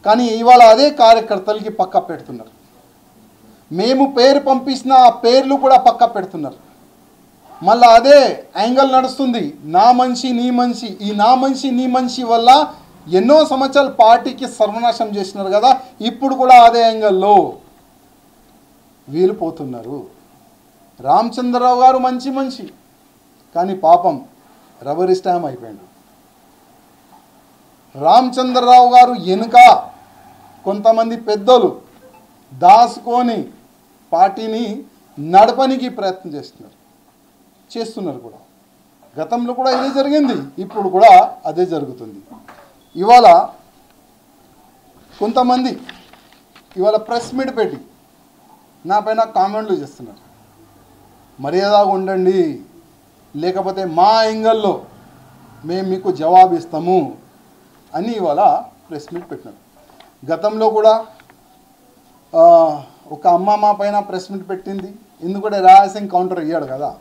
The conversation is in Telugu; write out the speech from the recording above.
కానీ ఇవాళ అదే కార్యకర్తలకి పక్క పెడుతున్నారు. మేము పేరు పంపించిన ఆ పేర్లు కూడా పక్క పెడుతున్నారు. మళ్ళీ అదే యాంగిల్ నడుస్తుంది, నా మనిషి నీ మనిషి. ఈ నా మనిషి నీ మనిషి వల్ల ఎన్నో సంవత్సరాలు పార్టీకి సర్వనాశం చేసినారు కదా, ఇప్పుడు కూడా అదే యాంగిల్లో వీలు పోతున్నారు. రామచంద్రరావు గారు మంచి మనిషి, కానీ పాపం రబ్బర్ స్టాంప్ అయిపోయాడు. రామచంద్రరావు గారు వెనుక కొంతమంది పెద్దలు దాచుకొని పార్టీని నడపనికి ప్రయత్నం చేస్తున్నారు కూడా. గతంలో కూడా ఇదే జరిగింది, ఇప్పుడు కూడా అదే జరుగుతుంది. ఇవాళ కొంతమంది ప్రెస్ మీట్ పెట్టి నా పైన కామెంట్లు చేస్తున్నారు. మర్యాదగా ఉండండి, లేకపోతే మా యాంగిల్లో మేము మీకు జవాబు ఇస్తాము అని ఇవాళ ప్రెస్ మీట్ పెట్టినారు. గతంలో కూడా ఒక అమ్మ మా పైన ప్రెస్ మీట్ పెట్టింది, ఎందుకంటే రాయసింగ్ కౌంటర్ ఇయ్యాడు కదా.